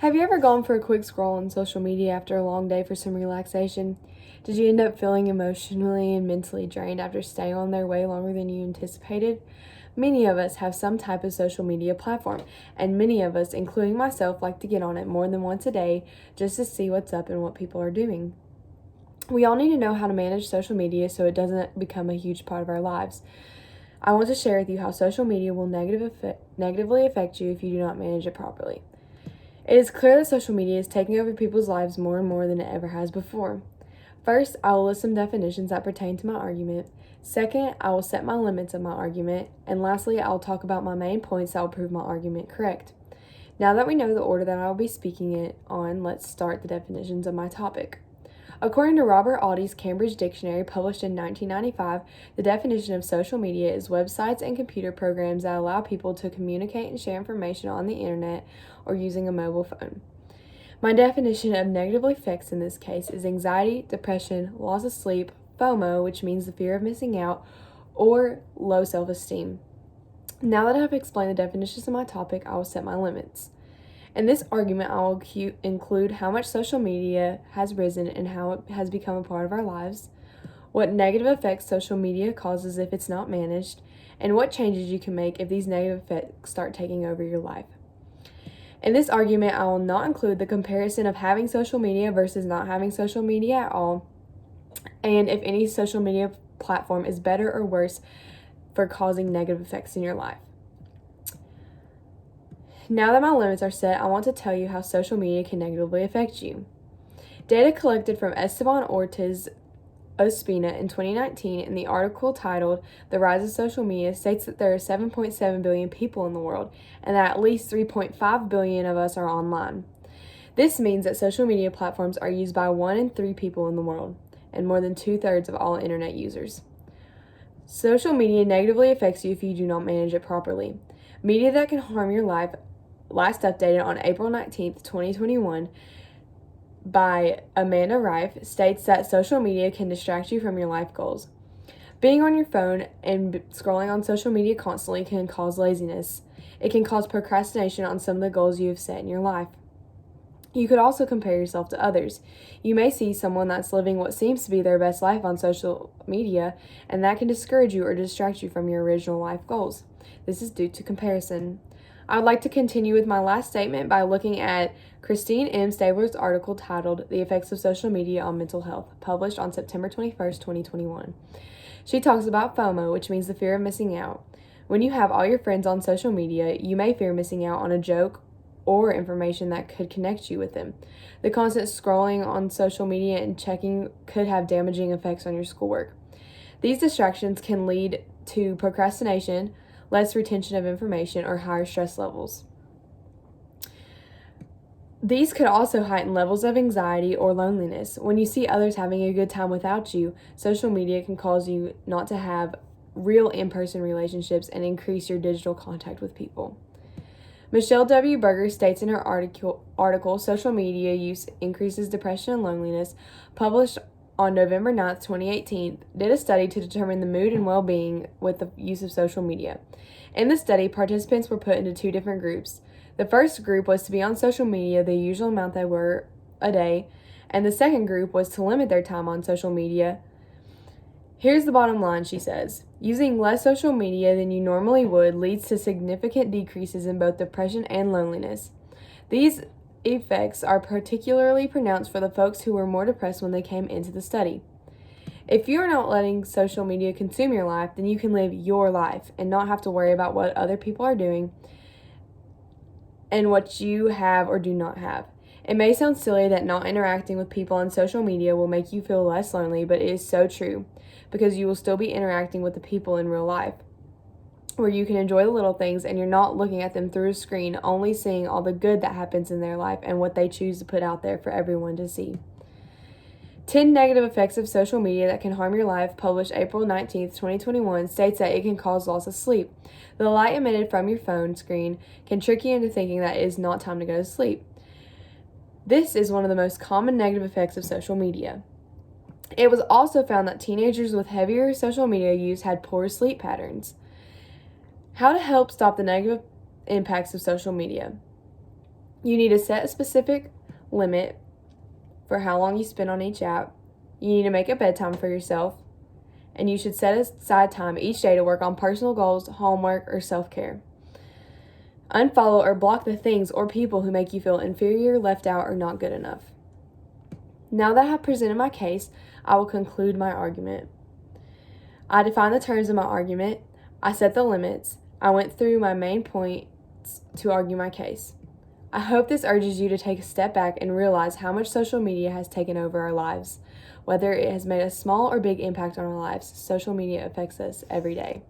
Have you ever gone for a quick scroll on social media after a long day for some relaxation? Did you end up feeling emotionally and mentally drained after staying on there way longer than you anticipated? Many of us have some type of social media platform, and many of us, including myself, like to get on it more than once a day just to see what's up and what people are doing. We all need to know how to manage social media so it doesn't become a huge part of our lives. I want to share with you how social media will negatively affect you if you do not manage it properly. It is clear that social media is taking over people's lives more and more than it ever has before. First, I will list some definitions that pertain to my argument. Second, I will set my limits of my argument. And lastly, I'll talk about my main points that will prove my argument correct. Now that we know the order that I will be speaking it on, let's start the definitions of my topic. According to Robert Aldi's Cambridge Dictionary, published in 1995, the definition of social media is websites and computer programs that allow people to communicate and share information on the internet or using a mobile phone. My definition of negative effects in this case is anxiety, depression, loss of sleep, FOMO, which means the fear of missing out, or low self-esteem. Now that I have explained the definitions of my topic, I will set my limits. In this argument, I will include how much social media has risen and how it has become a part of our lives, what negative effects social media causes if it's not managed, and what changes you can make if these negative effects start taking over your life. In this argument, I will not include the comparison of having social media versus not having social media at all, and if any social media platform is better or worse for causing negative effects in your life. Now that my limits are set, I want to tell you how social media can negatively affect you. Data collected from Esteban Ortiz Ospina in 2019 in the article titled The Rise of Social Media states that there are 7.7 billion people in the world and that at least 3.5 billion of us are online. This means that social media platforms are used by 1 in 3 people in the world and more than 2/3 of all internet users. Social media negatively affects you if you do not manage it properly. Media that can harm your life, last updated on April 19th, 2021, by Amanda Rife, states that social media can distract you from your life goals. Being on your phone and scrolling on social media constantly can cause laziness. It can cause procrastination on some of the goals you have set in your life. You could also compare yourself to others. You may see someone that's living what seems to be their best life on social media, and that can discourage you or distract you from your original life goals. This is due to comparison. I would like to continue with my last statement by looking at Christine M. Stabler's article titled The Effects of Social Media on Mental Health, published on September 21st, 2021. She talks about FOMO, which means the fear of missing out. When you have all your friends on social media, you may fear missing out on a joke or information that could connect you with them. The constant scrolling on social media and checking could have damaging effects on your schoolwork. These distractions can lead to procrastination, less retention of information, or higher stress levels. These could also heighten levels of anxiety or loneliness. When you see others having a good time without you, social media can cause you not to have real in-person relationships and increase your digital contact with people. Michelle W. Berger states in her article, Social Media Use Increases Depression and Loneliness, published on November 9th, 2018, did a study to determine the mood and well-being with the use of social media. In the study, participants were put into 2 different groups. The first group was to be on social media the usual amount they were a day, and the second group was to limit their time on social media. Here's the bottom line, she says. Using less social media than you normally would leads to significant decreases in both depression and loneliness. These effects are particularly pronounced for the folks who were more depressed when they came into the study. If you are not letting social media consume your life, then you can live your life and not have to worry about what other people are doing and what you have or do not have. It may sound silly that not interacting with people on social media will make you feel less lonely, but it is so true, because you will still be interacting with the people in real life, where you can enjoy the little things and you're not looking at them through a screen, only seeing all the good that happens in their life and what they choose to put out there for everyone to see. 10 negative effects of social media that can harm your life, published April 19th, 2021, states that it can cause loss of sleep. The light emitted from your phone screen can trick you into thinking that it is not time to go to sleep. This is one of the most common negative effects of social media. It was also found that teenagers with heavier social media use had poor sleep patterns. How to help stop the negative impacts of social media. You need to set a specific limit for how long you spend on each app. You need to make a bedtime for yourself. And you should set aside time each day to work on personal goals, homework, or self-care. Unfollow or block the things or people who make you feel inferior, left out, or not good enough. Now that I have presented my case, I will conclude my argument. I defined the terms of my argument. I set the limits. I went through my main points to argue my case. I hope this urges you to take a step back and realize how much social media has taken over our lives. Whether it has made a small or big impact on our lives, social media affects us every day.